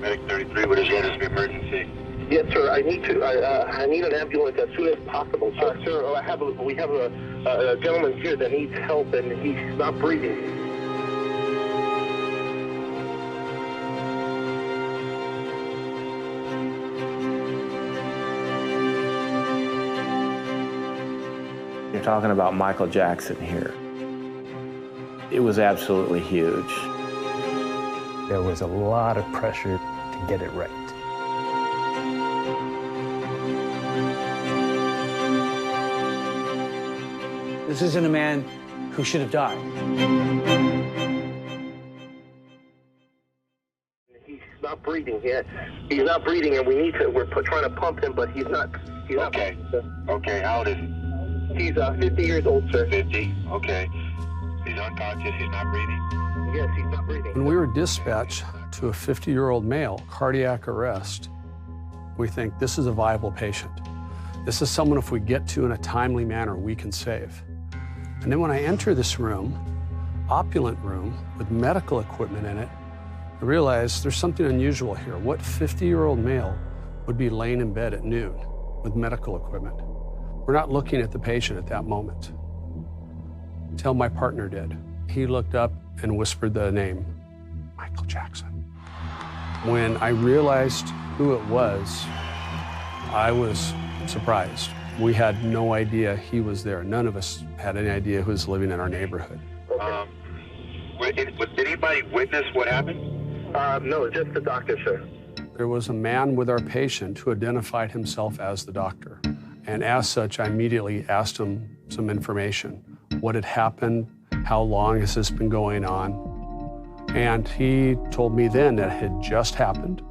Medic 33, what is your emergency? Yes, sir. I need an ambulance as soon as possible, sir. Sir, we have a gentleman here that needs help, and he's not breathing. You're talking about Michael Jackson here. It was absolutely huge. There was a lot of pressure to get it right. This isn't a man who should have died. He's not breathing yet. He's not breathing, and we're trying to pump him, but he's not. Okay. Okay, how old is he? He's 50 years old, sir. 50, okay. He's unconscious, he's not breathing? Yes, he's not breathing. When we were dispatched to a 50-year-old male, cardiac arrest, we think this is a viable patient. This is someone, if we get to in a timely manner, we can save. And then when I enter this room, opulent room with medical equipment in it, I realize there's something unusual here. What 50-year-old male would be laying in bed at noon with medical equipment? We're not looking at the patient at that moment, until my partner did. He looked up and whispered the name, Michael Jackson. When I realized who it was, I was surprised. We had no idea he was there. None of us had any idea who was living in our neighborhood. Did anybody witness what happened? No, just the doctor, sir. There was a man with our patient who identified himself as the doctor. And as such, I immediately asked him some information. What had happened? How long has this been going on? And he told me then that it had just happened.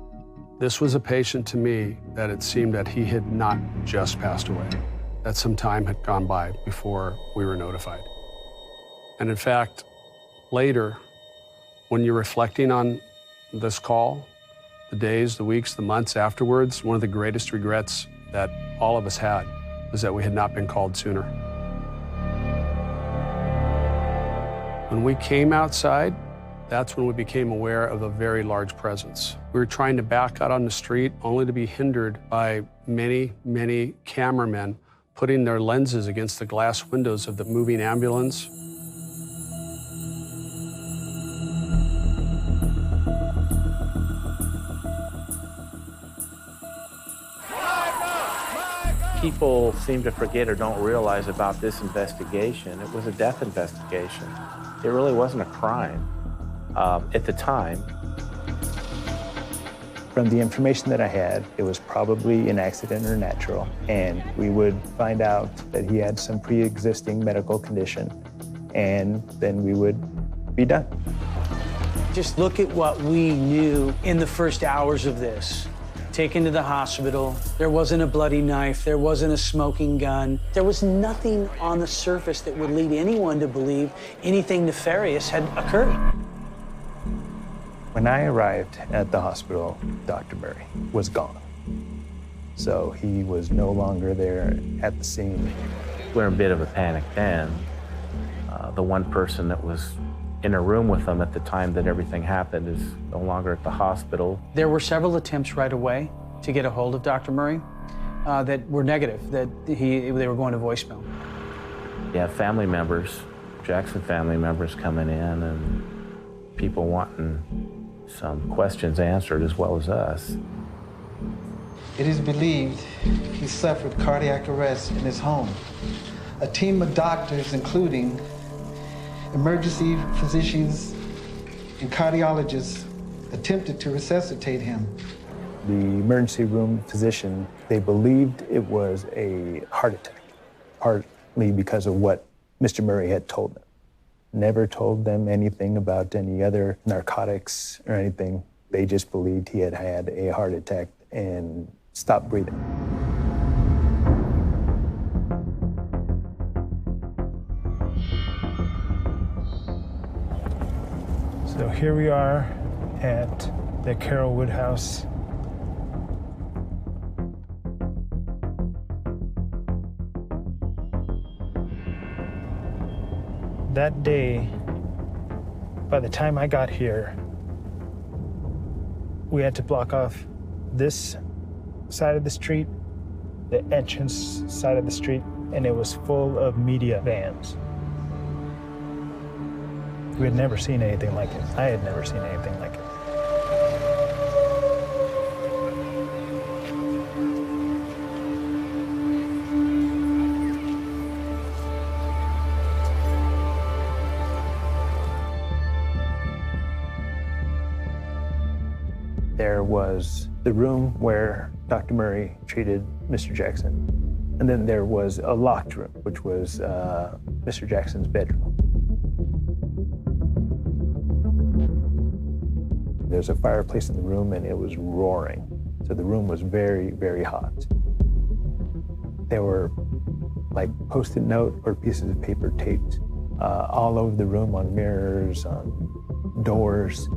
This was a patient to me that it seemed that he had not just passed away, that some time had gone by before we were notified. And in fact, later, when you're reflecting on this call, the days, the weeks, the months afterwards, one of the greatest regrets that all of us had was that we had not been called sooner. When we came outside, that's when we became aware of a very large presence. We were trying to back out on the street only to be hindered by many, many cameramen putting their lenses against the glass windows of the moving ambulance. People seem to forget or don't realize about this investigation. It was a death investigation. It really wasn't a crime at the time. From the information that I had, it was probably an accident or natural, and we would find out that he had some pre-existing medical condition, and then we would be done. Just look at what we knew in the first hours of this. Taken to the hospital, there wasn't a bloody knife, there wasn't a smoking gun. There was nothing on the surface that would lead anyone to believe anything nefarious had occurred. When I arrived at the hospital, Dr. Murray was gone. So he was no longer there at the scene. We were in a bit of a panic then. The one person that was in a room with them at the time that everything happened is no longer at the hospital. There were several attempts right away to get a hold of Dr. Murray that were negative, that they were going to voicemail. Yeah, family members, Jackson family members coming in and people wanting some questions answered as well as us. It is believed he suffered cardiac arrest in his home. A team of doctors, including emergency physicians and cardiologists, attempted to resuscitate him. The emergency room physician, they believed it was a heart attack, partly because of what Mr. Murray had told them. Never told them anything about any other narcotics or anything. They just believed he had had a heart attack and stopped breathing. So here we are at the Carrollwood house. That day, by the time I got here, We had to block off this side of the street, the entrance side of the street, and it was full of media vans. We had never seen anything like it. I had never seen anything like it. There was the room where Dr. Murray treated Mr. Jackson. And then there was a locked room, which was Mr. Jackson's bedroom. There's a fireplace in the room and it was roaring. So the room was very, very hot. There were like Post-it note or pieces of paper taped all over the room, on mirrors, on doors,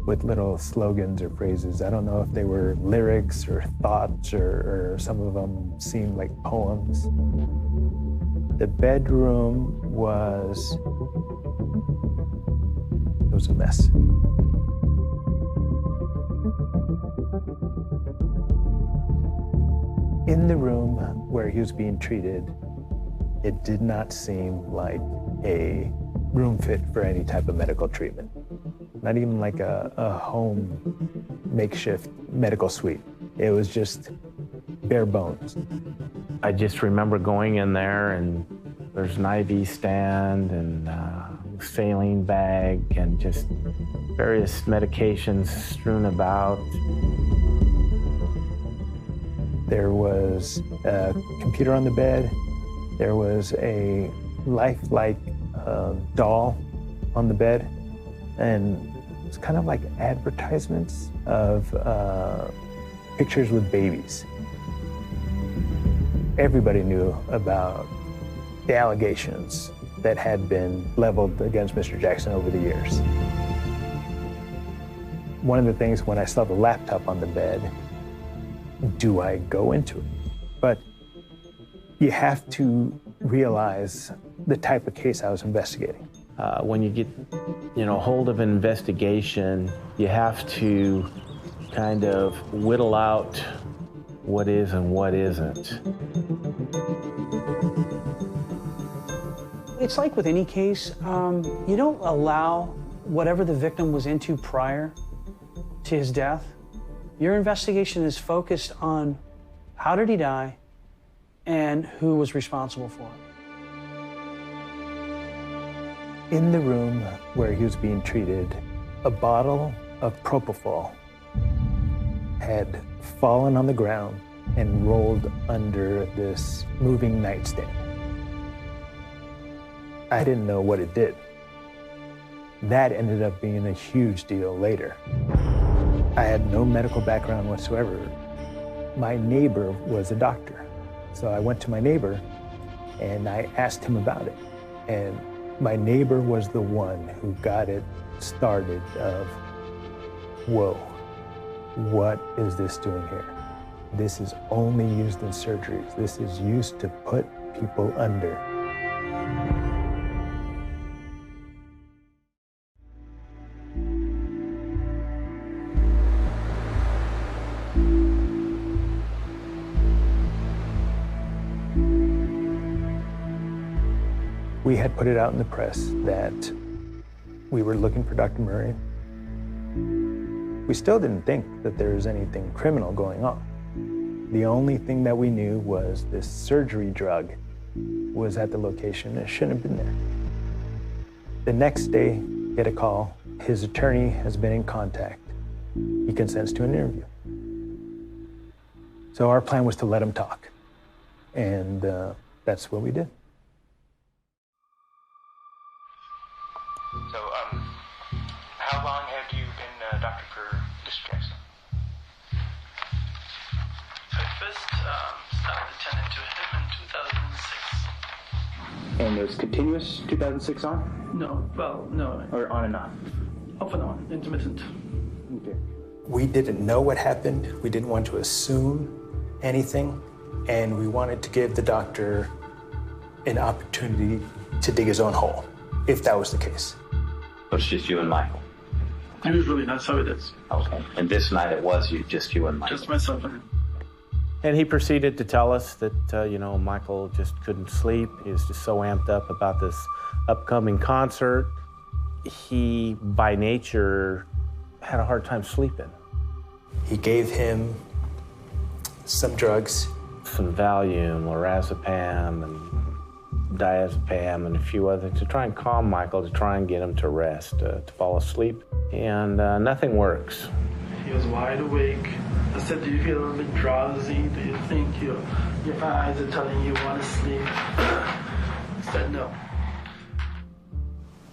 with little slogans or phrases. I don't know if they were lyrics or thoughts, or some of them seemed like poems. The bedroom was a mess. In the room where he was being treated, it did not seem like a room fit for any type of medical treatment. Not even like a home makeshift medical suite. It was just bare bones. I just remember going in there and there's an IV stand and saline bag and just various medications strewn about. There was a computer on the bed. There was a lifelike doll on the bed. And it's kind of like advertisements of pictures with babies. Everybody knew about the allegations that had been leveled against Mr. Jackson over the years. One of the things, when I saw the laptop on the bed, do I go into it? But you have to realize the type of case I was investigating. When you get, hold of an investigation, you have to kind of whittle out what is and what isn't. It's like with any case, you don't allow whatever the victim was into prior to his death. Your investigation is focused on how did he die and who was responsible for it. In the room where he was being treated, a bottle of propofol had fallen on the ground and rolled under this moving nightstand. I didn't know what it did. That ended up being a huge deal later. I had no medical background whatsoever. My neighbor was a doctor. So I went to my neighbor and I asked him about it. And my neighbor was the one who got it started of, whoa, what is this doing here? This is only used in surgeries. This is used to put people under. We had put it out in the press that we were looking for Dr. Murray. We still didn't think that there was anything criminal going on. The only thing that we knew was this surgery drug was at the location. It shouldn't have been there. The next day, get a call. His attorney has been in contact. He consents to an interview. So our plan was to let him talk. And that's what we did. So, how long have you been a doctor for Mr. Jackson? I first started attending to him in 2006. And it was continuous 2006 on? No, well, no. Or on and off? Off and on, intermittent. Okay. We didn't know what happened. We didn't want to assume anything. And we wanted to give the doctor an opportunity to dig his own hole, if that was the case. So it's just you and Michael? Usually that's how it is. Okay. And this night it was just you and Michael? Just myself and him. And he proceeded to tell us that, Michael just couldn't sleep. He was just so amped up about this upcoming concert. He, by nature, had a hard time sleeping. He gave him some drugs. Some Valium, lorazepam, and diazepam, and a few others to try and calm Michael, to try and get him to rest, to fall asleep. And nothing works. He was wide awake. I said, do you feel a little bit drowsy? Do you think your eyes are telling you want to sleep? He said no.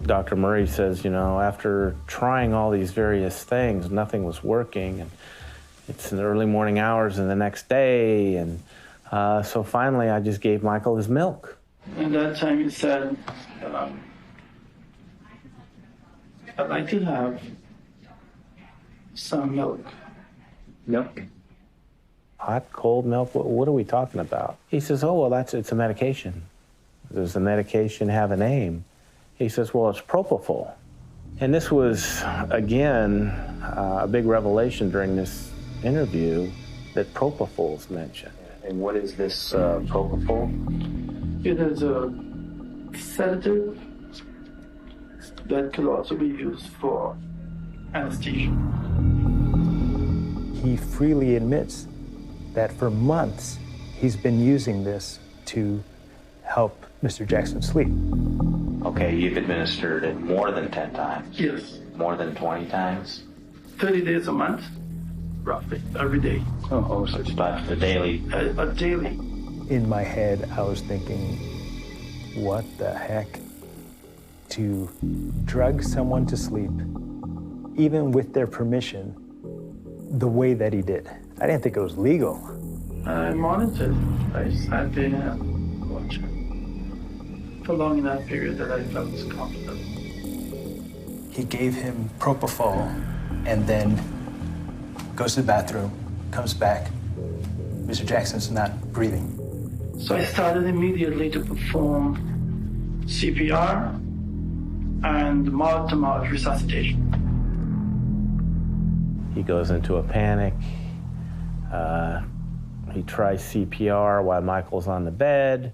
Dr. Murray says, after trying all these various things, nothing was working. And it's in the early morning hours and the next day. And so finally, I just gave Michael his milk. And that time he said, I'd like to have some milk. Milk? Hot, cold milk? What are we talking about? He says, oh, well, it's a medication. Does the medication have a name? He says, well, it's propofol. And this was, again, a big revelation during this interview that propofol's mentioned. And what is this propofol? It is a sedative that could also be used for anesthesia. He freely admits that for months he's been using this to help Mr. Jackson sleep. Okay, you've administered it more than 10 times? Yes. More than 20 times? 30 days a month, roughly, every day. Oh, so it's about a daily? A daily. In my head, I was thinking, what the heck? To drug someone to sleep, even with their permission, the way that he did. I didn't think it was legal. I monitored. I sat there and watched for long enough period that I felt comfortable. He gave him propofol and then goes to the bathroom, comes back. Mr. Jackson's not breathing. So I started immediately to perform CPR and mouth-to-mouth resuscitation. He goes into a panic. He tries CPR while Michael's on the bed.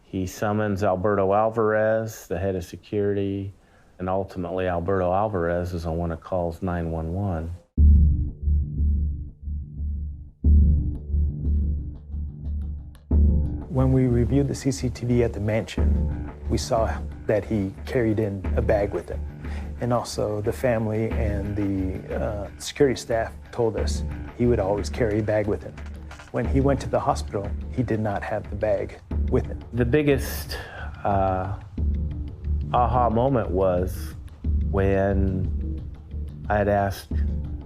He summons Alberto Alvarez, the head of security, and ultimately Alberto Alvarez is the one that calls 911. When we reviewed the CCTV at the mansion, we saw that he carried in a bag with him. And also the family and the security staff told us he would always carry a bag with him. When he went to the hospital, he did not have the bag with him. The biggest aha moment was when I had asked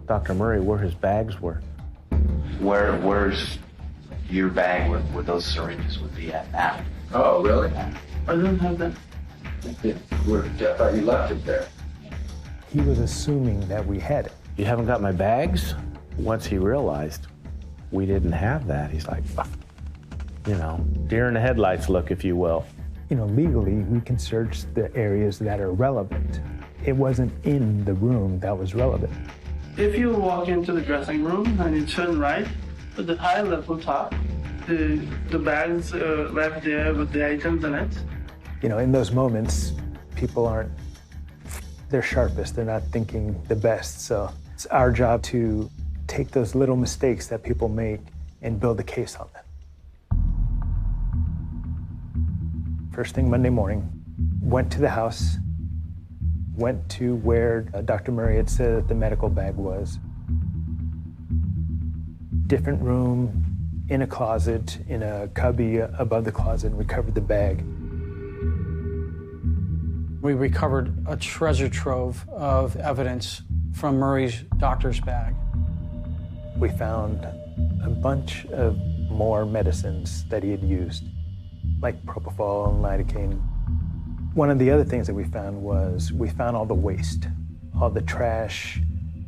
Dr. Murray where his bags were. Where's your bag where those syringes would be at now? Oh, really? I don't have that. I thought you left it there. He was assuming that we had it. You haven't got my bags? Once he realized we didn't have that, he's like, deer in the headlights look, if you will. Legally, we can search the areas that are relevant. It wasn't in the room that was relevant. If you walk into the dressing room and you turn right, at the high level top, the bags are left there with the items in it. In those moments, people aren't their sharpest. They're not thinking the best. So it's our job to take those little mistakes that people make and build a case on them. First thing Monday morning, went to the house, went to where Dr. Murray had said that the medical bag was. Different room, in a closet, in a cubby above the closet, and recovered the bag. We recovered a treasure trove of evidence from Murray's doctor's bag. We found a bunch of more medicines that he had used, like propofol and lidocaine. One of the other things that we found was we found all the waste, all the trash,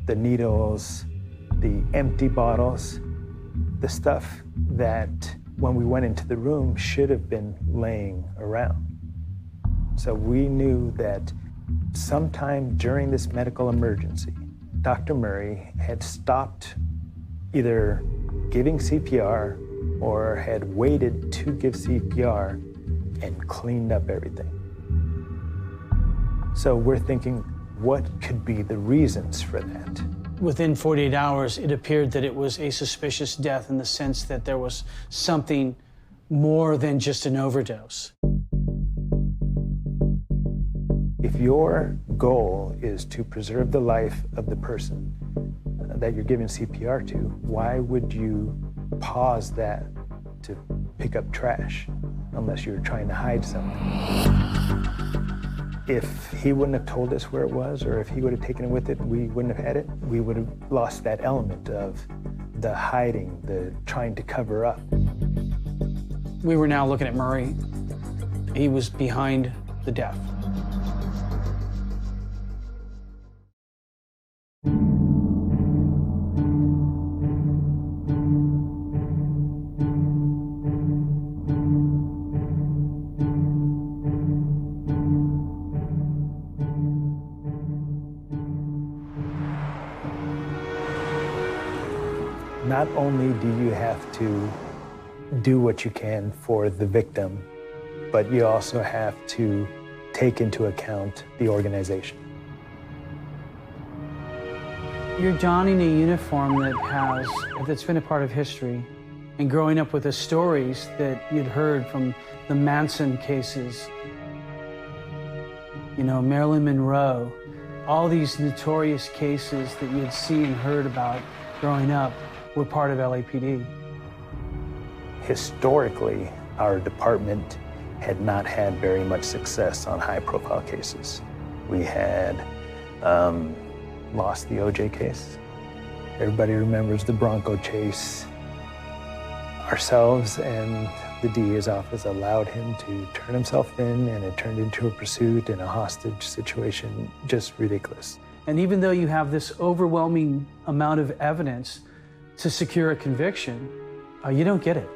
the needles, the empty bottles, the stuff that when we went into the room should have been laying around. So we knew that Sometime during this medical emergency, Dr. Murray had stopped either giving CPR or had waited to give CPR and cleaned up everything. So we're thinking, what could be the reasons for that? Within 48 hours, it appeared that it was a suspicious death in the sense that there was something more than just an overdose. If your goal is to preserve the life of the person that you're giving CPR to, why would you pause that to pick up trash unless you're trying to hide something? If he wouldn't have told us where it was, or if he would have taken it with it, we wouldn't have had it. We would have lost that element of the hiding, the trying to cover up. We were now looking at Murray. He was behind the death. Not only do you have to do what you can for the victim, but you also have to take into account the organization. You're donning a uniform that's been a part of history, and growing up with the stories that you'd heard from the Manson cases, you know, Marilyn Monroe, all these notorious cases that you'd seen and heard about growing up were part of LAPD. Historically, our department had not had very much success on high-profile cases. We had lost the OJ case. Everybody remembers the Bronco chase. Ourselves and the DA's office allowed him to turn himself in, and it turned into a pursuit and a hostage situation, just ridiculous. And even though you have this overwhelming amount of evidence to secure a conviction, you don't get it.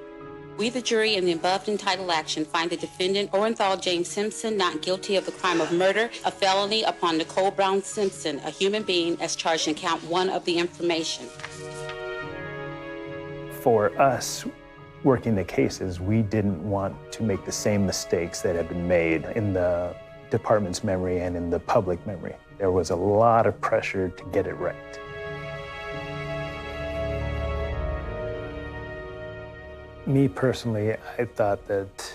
We, the jury, in the above entitled action, find the defendant, Orenthal James Simpson, not guilty of the crime of murder, a felony upon Nicole Brown Simpson, a human being, as charged in count 1 of the information. For us, working the cases, we didn't want to make the same mistakes that had been made in the department's memory and in the public memory. There was a lot of pressure to get it right. Me personally, I thought that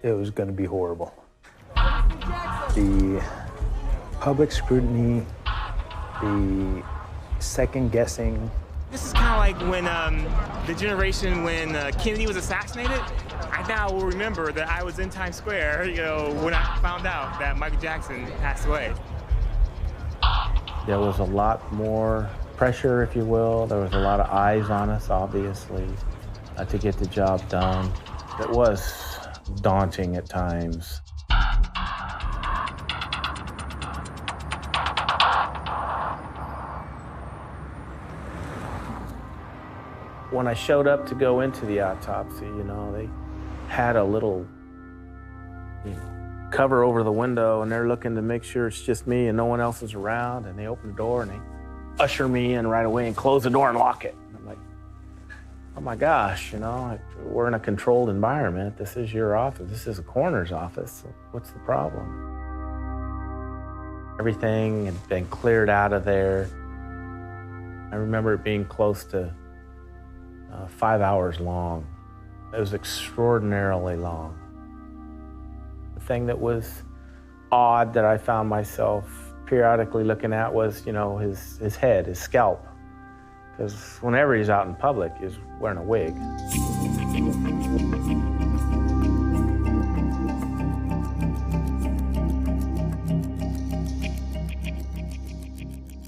it was going to be horrible. The public scrutiny, the second guessing. This is kind of like when the generation when Kennedy was assassinated. I now will remember that I was in Times Square, you know, when I found out that Michael Jackson passed away. There was a lot more pressure, if you will. There was a lot of eyes on us, obviously, to get the job done. It was daunting at times. When I showed up to go into the autopsy, you know, they had a little cover over the window, and they're looking to make sure it's just me and no one else is around, and they open the door and they usher me in right away and close the door and lock it. And I'm like, oh my gosh, you know, we're in a controlled environment. This is your office. This is a coroner's office. What's the problem? Everything had been cleared out of there. I remember it being close to 5 hours long. It was extraordinarily long. The thing that was odd that I found myself periodically looking at was, you know, his head, his scalp. Because whenever he's out in public, he's wearing a wig.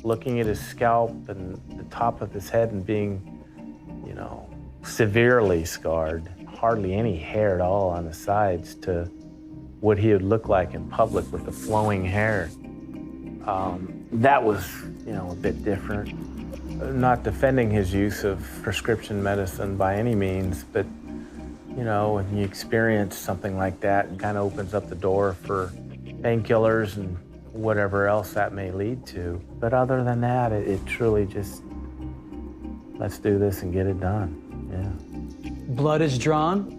Looking at his scalp and the top of his head and being, you know, severely scarred, hardly any hair at all on the sides, to what he would look like in public with the flowing hair. That was, you know, a bit different. Not defending his use of prescription medicine by any means, but, you know, when you experience something like that, it kind of opens up the door for painkillers and whatever else that may lead to. But other than that, it truly just, let's do this and get it done. Yeah. Blood is drawn,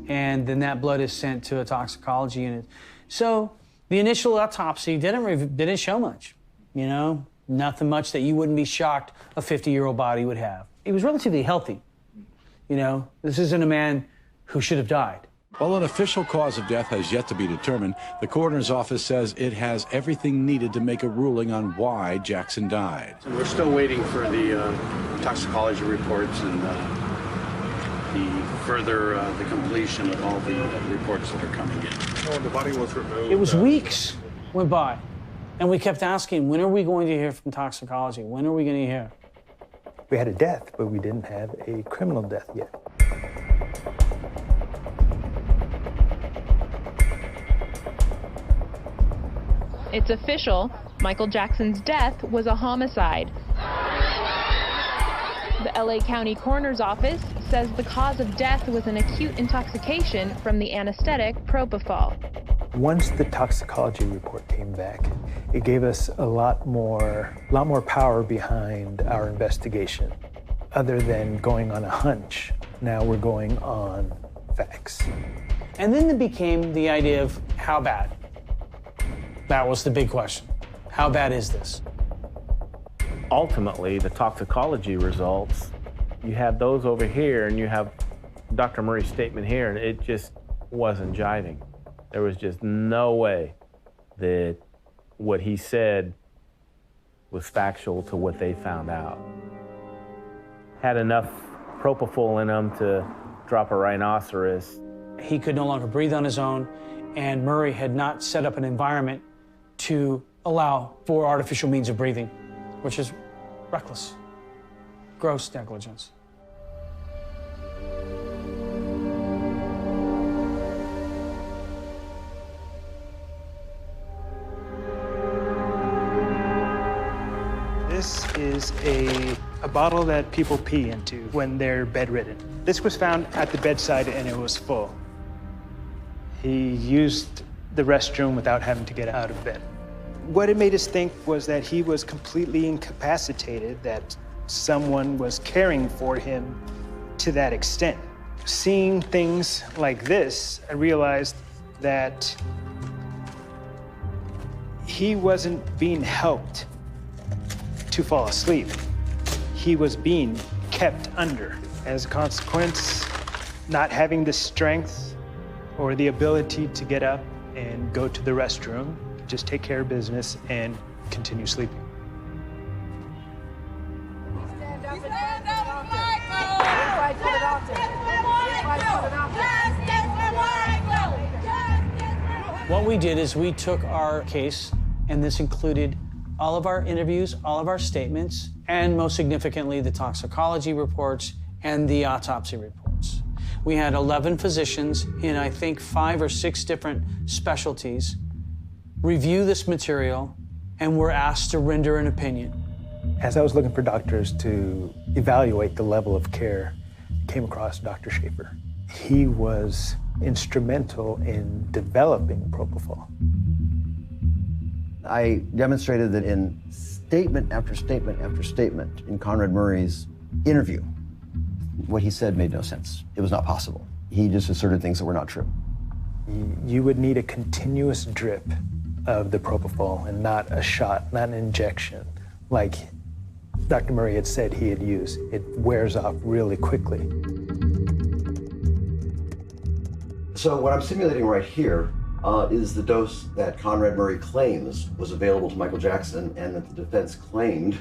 and then that blood is sent to a toxicology unit. So the initial autopsy didn't show much, you know, nothing much that you wouldn't be shocked a 50-year-old body would have. He was relatively healthy. You know, this isn't a man who should have died. While an official cause of death has yet to be determined, the coroner's office says it has everything needed to make a ruling on why Jackson died. So we're still waiting for the toxicology reports and the completion of all the reports that are coming in. Oh, the body was removed. It was weeks went by, and we kept asking, when are we going to hear from toxicology? When are we going to hear? We had a death, but we didn't have a criminal death yet. It's official. Michael Jackson's death was a homicide. The LA County Coroner's Office says the cause of death was an acute intoxication from the anesthetic propofol. Once the toxicology report came back, it gave us a lot more power behind our investigation. Other than going on a hunch, now we're going on facts. And then it became the idea of how bad. That was the big question. How bad is this? Ultimately, the toxicology results, you have those over here and you have Dr. Murray's statement here, and it just wasn't jiving. There was just no way that what he said was factual to what they found out. Had enough propofol in him to drop a rhinoceros. He could no longer breathe on his own, and Murray had not set up an environment to allow for artificial means of breathing, which is reckless, gross negligence. This is a bottle that people pee into when they're bedridden. This was found at the bedside and it was full. He used the restroom without having to get out of bed. What it made us think was that he was completely incapacitated, that someone was caring for him to that extent. Seeing things like this, I realized that he wasn't being helped to fall asleep. He was being kept under. As a consequence, not having the strength or the ability to get up and go to the restroom, just take care of business and continue sleeping. What we did is we took our case, and this included all of our interviews, all of our statements, and most significantly, the toxicology reports and the autopsy reports. We had 11 physicians in, I think, 5 or 6 different specialties review this material, and were asked to render an opinion. As I was looking for doctors to evaluate the level of care, I came across Dr. Schaefer. He was instrumental in developing propofol. I demonstrated that in statement after statement after statement in Conrad Murray's interview, what he said made no sense. It was not possible. He just asserted things that were not true. You would need a continuous drip of the propofol and not a shot, not an injection, like Dr. Murray had said he had used. It wears off really quickly. So what I'm simulating right here is the dose that Conrad Murray claims was available to Michael Jackson and that the defense claimed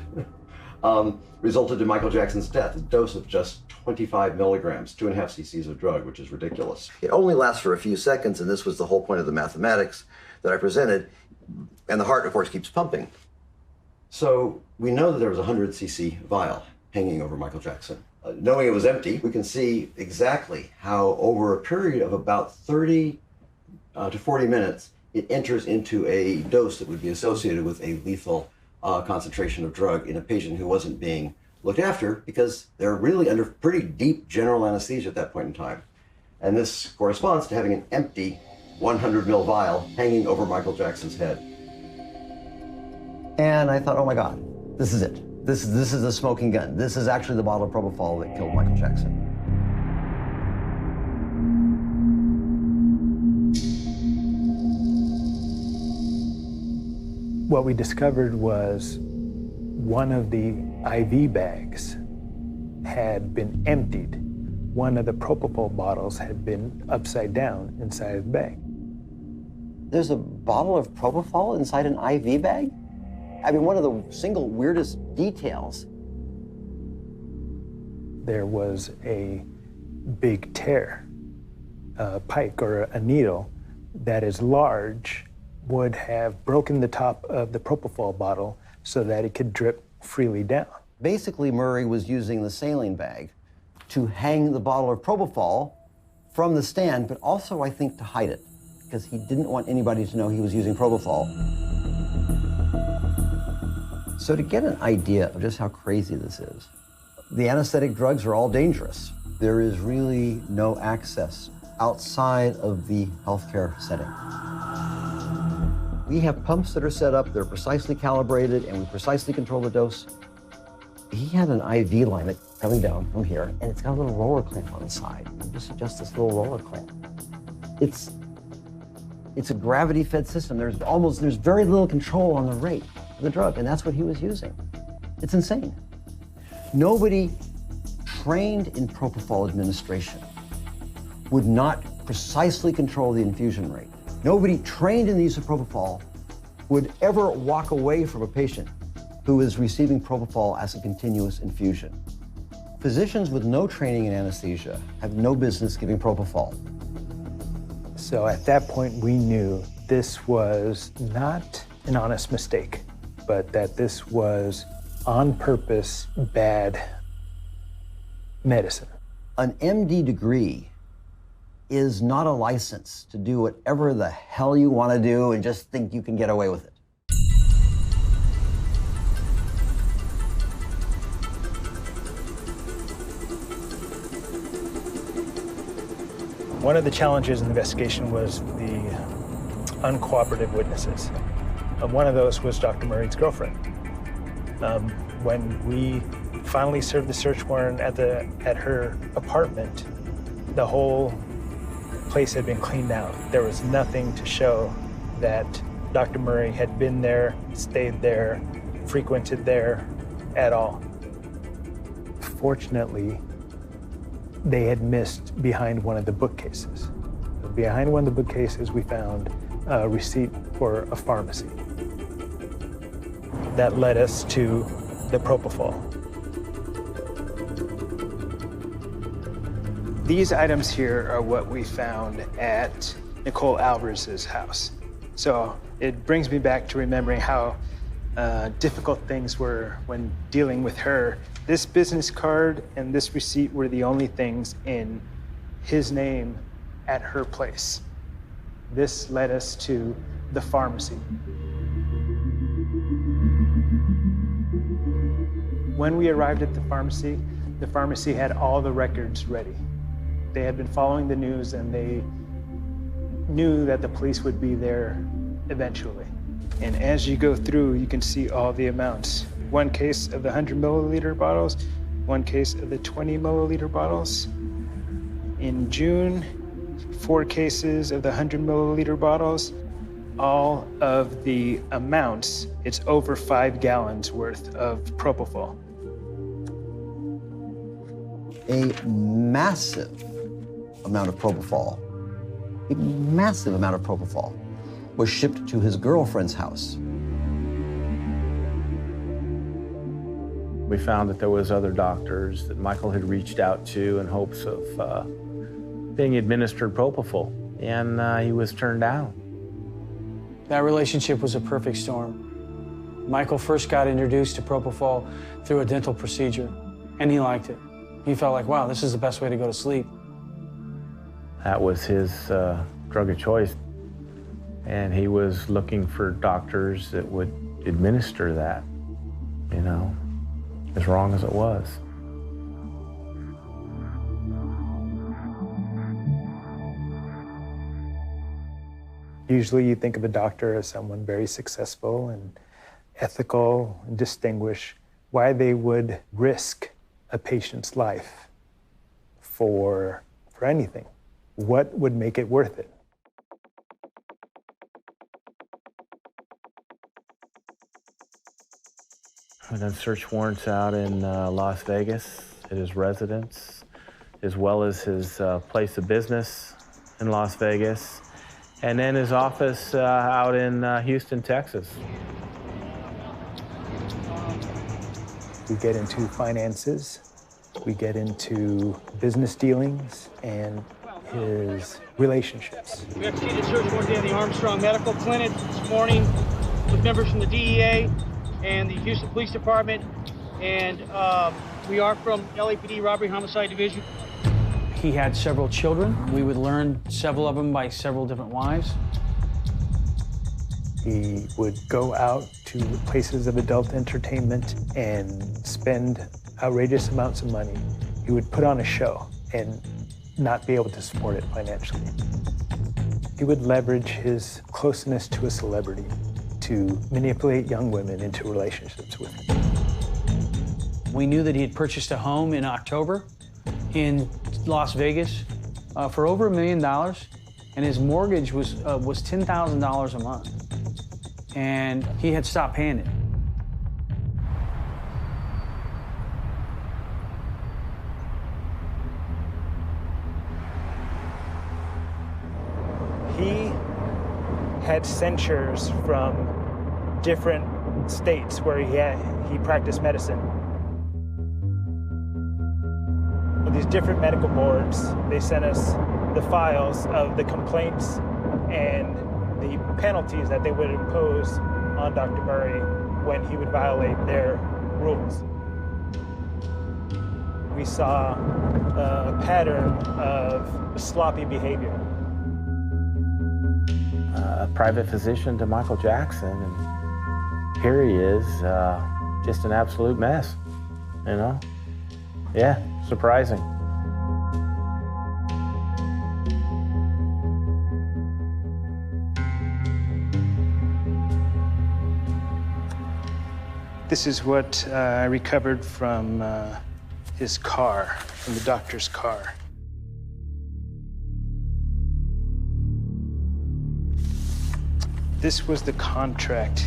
resulted in Michael Jackson's death, a dose of just 25 milligrams, 2.5 cc's of drug, which is ridiculous. It only lasts for a few seconds, and this was the whole point of the mathematics that I presented, and the heart, of course, keeps pumping. So we know that there was a 100 cc vial hanging over Michael Jackson. Knowing it was empty, we can see exactly how over a period of about 30 to 40 minutes, it enters into a dose that would be associated with a lethal concentration of drug in a patient who wasn't being looked after because they're really under pretty deep general anesthesia at that point in time. And this corresponds to having an empty 100 ml vial hanging over Michael Jackson's head. And I thought, oh my God, this is it. This is the smoking gun. This is actually the bottle of propofol that killed Michael Jackson. What we discovered was one of the IV bags had been emptied. One of the propofol bottles had been upside down inside of the bag. There's a bottle of propofol inside an IV bag? I mean, one of the single weirdest details. There was a big tear, a pike or a needle that is large would have broken the top of the propofol bottle so that it could drip freely down. Basically, Murray was using the saline bag to hang the bottle of propofol from the stand, but also, I think, to hide it, because he didn't want anybody to know he was using propofol. So to get an idea of just how crazy this is, the anesthetic drugs are all dangerous. There is really no access outside of the healthcare setting. We have pumps that are set up, they're precisely calibrated, and we precisely control the dose. He had an IV line that's coming down from here, and it's got a little roller clamp on the side. You just adjust this little roller clamp. It's a gravity-fed system. There's very little control on the rate of the drug, and that's what he was using. It's insane. Nobody trained in propofol administration would not precisely control the infusion rate. Nobody trained in the use of propofol would ever walk away from a patient who is receiving propofol as a continuous infusion. Physicians with no training in anesthesia have no business giving propofol. So at that point, we knew this was not an honest mistake, but that this was on purpose bad medicine. An MD degree is not a license to do whatever the hell you want to do and just think you can get away with it. One of the challenges in the investigation was the uncooperative witnesses. One of those was Dr. Murray's girlfriend. When we finally served the search warrant at her apartment, the whole place had been cleaned out. There was nothing to show that Dr. Murray had been there, stayed there, frequented there at all. Fortunately, they had missed behind one of the bookcases. Behind one of the bookcases, we found a receipt for a pharmacy. That led us to the propofol. These items here are what we found at Nicole Alvarez's house. So it brings me back to remembering how difficult things were when dealing with her. This business card and this receipt were the only things in his name at her place. This led us to the pharmacy. When we arrived at the pharmacy had all the records ready. They had been following the news and they knew that the police would be there eventually. And as you go through, you can see all the amounts. One case of the 100 milliliter bottles, one case of the 20 milliliter bottles. In June, 4 cases of the 100 milliliter bottles. All of the amounts, it's over 5 gallons worth of propofol. A massive amount of propofol, was shipped to his girlfriend's house. We found that there was other doctors that Michael had reached out to in hopes of being administered propofol, and he was turned down. That relationship was a perfect storm. Michael first got introduced to propofol through a dental procedure, and he liked it. He felt like, wow, this is the best way to go to sleep. That was his drug of choice, and he was looking for doctors that would administer that, you know, as wrong as it was. Usually you think of a doctor as someone very successful ethical and distinguish why they would risk a patient's life for anything. What would make it worth it? We done search warrants out in Las Vegas at his residence, as well as his place of business in Las Vegas, and then his office out in Houston, Texas. We get into finances, we get into business dealings, and his relationships. We executed a search warrant at the Armstrong Medical Clinic this morning with members from the DEA and the Houston Police Department, and we are from LAPD Robbery Homicide Division. He had several children. We would learn several of them by several different wives. He would go out to places of adult entertainment and spend outrageous amounts of money. He would put on a show and not be able to support it financially. He would leverage his closeness to a celebrity to manipulate young women into relationships with him. We knew that he had purchased a home in October in Las Vegas for over $1 million, and his mortgage was $10,000 a month. And he had stopped paying it. He had censures from different states where he practiced medicine. With these different medical boards, they sent us the files of the complaints and the penalties that they would impose on Dr. Murray when he would violate their rules. We saw a pattern of sloppy behavior. A private physician to Michael Jackson, and here he is, just an absolute mess, you know? Yeah, surprising. This is what I recovered from his car, from the doctor's car. This was the contract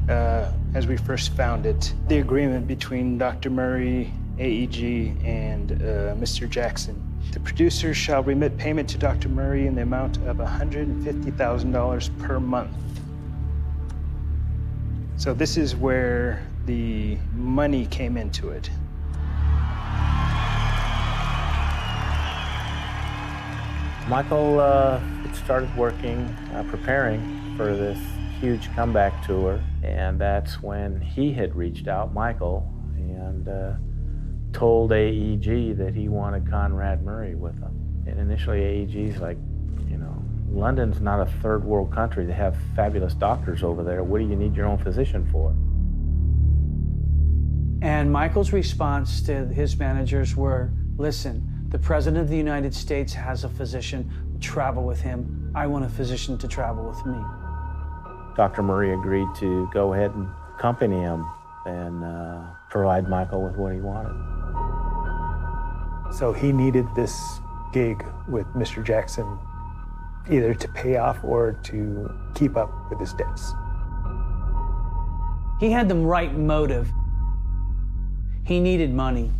as we first found it. The agreement between Dr. Murray, AEG, and Mr. Jackson. The producer shall remit payment to Dr. Murray in the amount of $150,000 per month. So this is where the money came into it. Michael started working, preparing for this huge comeback tour, and that's when he had reached out, Michael, and told AEG that he wanted Conrad Murray with him. And initially AEG's like, you know, London's not a third world country. They have fabulous doctors over there. What do you need your own physician for? And Michael's response to his managers were, listen, the President of the United States has a physician, travel with him. I want a physician to travel with me. Dr. Murray agreed to go ahead and accompany him and provide Michael with what he wanted. So he needed this gig with Mr. Jackson either to pay off or to keep up with his debts. He had the right motive. He needed money.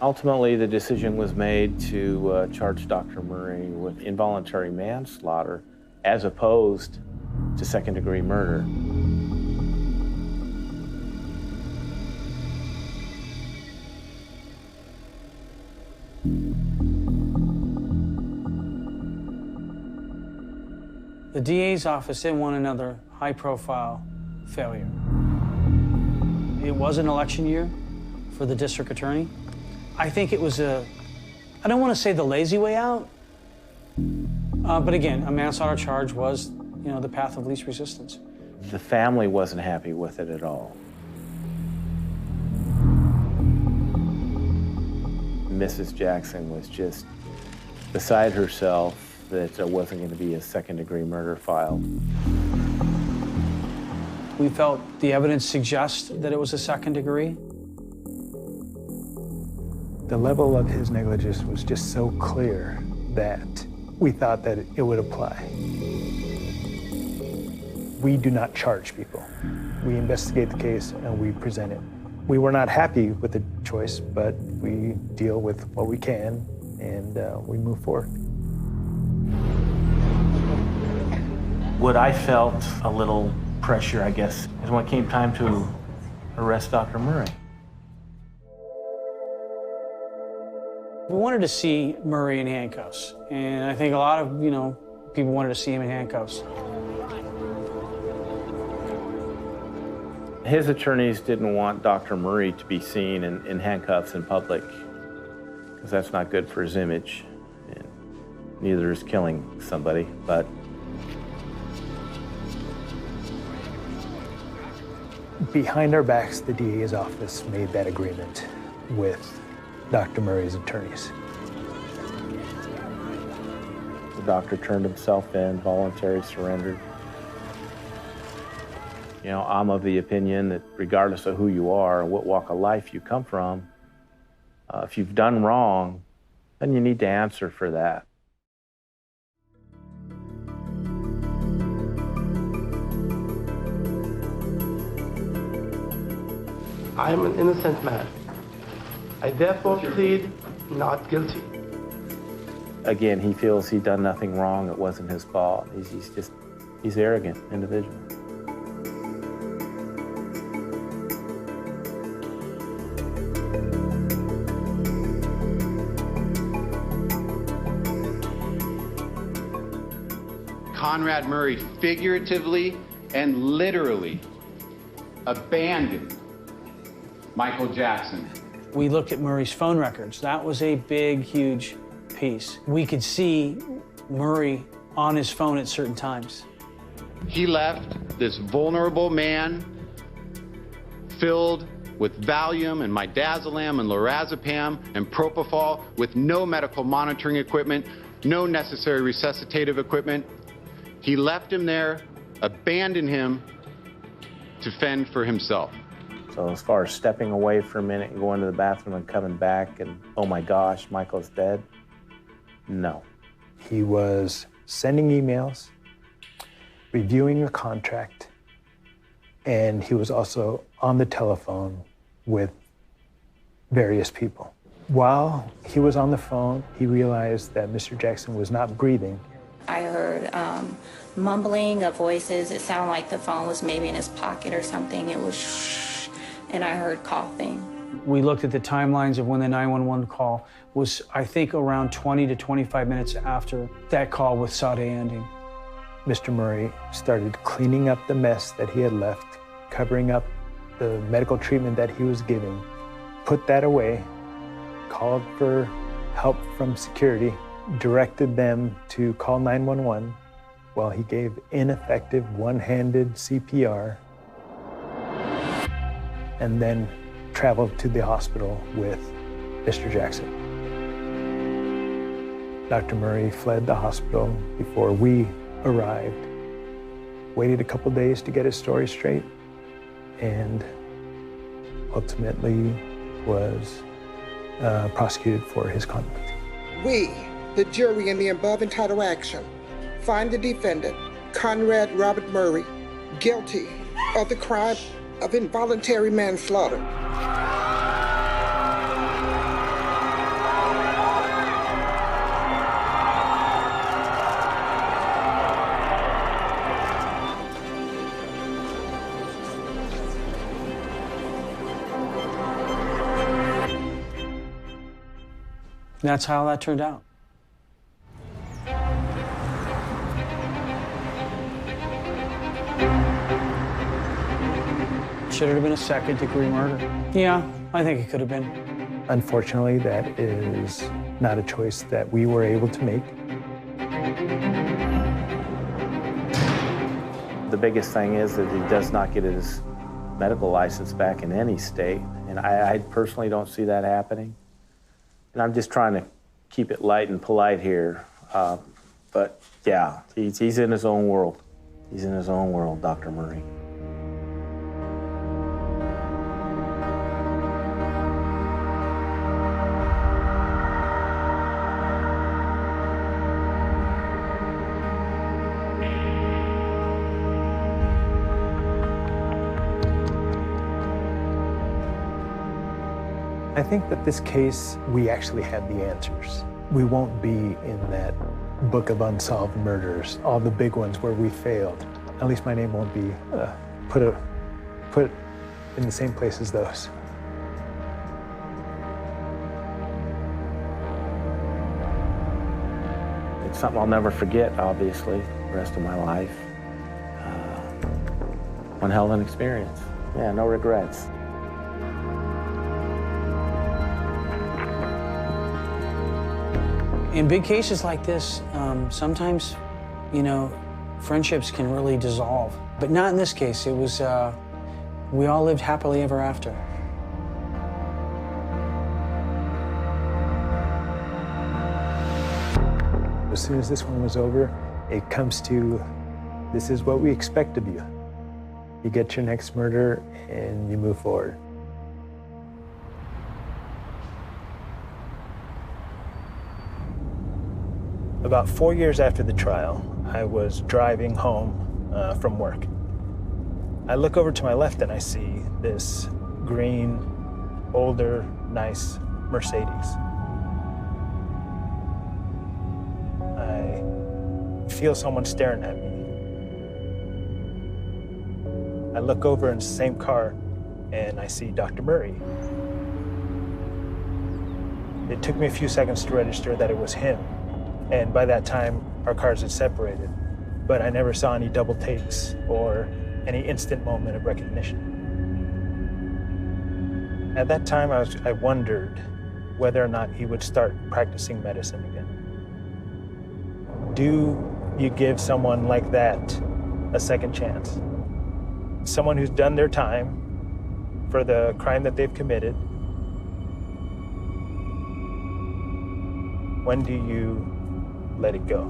Ultimately, the decision was made to charge Dr. Murray with involuntary manslaughter as opposed to second-degree murder. The DA's office didn't want another high-profile failure. It was an election year for the district attorney. I think it was I don't want to say the lazy way out, but again, a manslaughter charge was, you know, the path of least resistance. The family wasn't happy with it at all. Mrs. Jackson was just beside herself that there wasn't going to be a second-degree murder filed. We felt the evidence suggests that it was a second degree. The level of his negligence was just so clear that we thought that it would apply. We do not charge people. We investigate the case and we present it. We were not happy with the choice, but we deal with what we can and we move forward. What I felt a little pressure, I guess, is when it came time to arrest Dr. Murray. We wanted to see Murray in handcuffs, and I think a lot of, people wanted to see him in handcuffs. His attorneys didn't want Dr. Murray to be seen in handcuffs in public, because that's not good for his image. And neither is killing somebody, but behind our backs, the DA's office made that agreement with Dr. Murray's attorneys. The doctor turned himself in, voluntarily surrendered. I'm of the opinion that regardless of who you are and what walk of life you come from, if you've done wrong, then you need to answer for that. I am an innocent man. I therefore plead not guilty. Again, he feels he'd done nothing wrong. It wasn't his fault. He's an arrogant individual. Conrad Murray figuratively and literally abandoned Michael Jackson. We looked at Murray's phone records. That was a big, huge piece. We could see Murray on his phone at certain times. He left this vulnerable man filled with Valium and midazolam and lorazepam and propofol with no medical monitoring equipment, no necessary resuscitative equipment. He left him there, abandoned him to fend for himself. So as far as stepping away for a minute and going to the bathroom and coming back and, oh my gosh, Michael's dead, no. He was sending emails, reviewing a contract, and he was also on the telephone with various people. While he was on the phone, he realized that Mr. Jackson was not breathing. I heard mumbling of voices. It sounded like the phone was maybe in his pocket or something. It was shh, and I heard coughing. We looked at the timelines of when the 911 call was, I think, around 20 to 25 minutes after that call with Sade ending. Mr. Murray started cleaning up the mess that he had left, covering up the medical treatment that he was giving, put that away, called for help from security, directed them to call 911 while he gave ineffective one-handed CPR, and then traveled to the hospital with Mr. Jackson. Dr. Murray fled the hospital before we arrived, waited a couple days to get his story straight, and ultimately was prosecuted for his conduct. We, the jury in the above entitled action, find the defendant, Conrad Robert Murray, guilty of the crime of involuntary manslaughter. That's how that turned out. Should it have been a second-degree murder? Yeah, I think it could have been. Unfortunately, that is not a choice that we were able to make. The biggest thing is that he does not get his medical license back in any state, and I personally don't see that happening. And I'm just trying to keep it light and polite here, but yeah, he's in his own world. He's in his own world, Dr. Murray. I think that this case, we actually had the answers. We won't be in that book of unsolved murders, all the big ones where we failed. At least my name won't be put in the same place as those. It's something I'll never forget, obviously, the rest of my life. One hell of an experience. Yeah, no regrets. In big cases like this, sometimes, you know, friendships can really dissolve. But not in this case. It was, we all lived happily ever after. As soon as this one was over, it comes to, this is what we expect of you. You get your next murder and you move forward. About 4 years after the trial, I was driving home from work. I look over to my left and I see this green, older, nice Mercedes. I feel someone staring at me. I look over in the same car and I see Dr. Murray. It took me a few seconds to register that it was him. And by that time, our cars had separated. But I never saw any double takes or any instant moment of recognition. At that time, I wondered whether or not he would start practicing medicine again. Do you give someone like that a second chance? Someone who's done their time for the crime that they've committed. When do you let it go?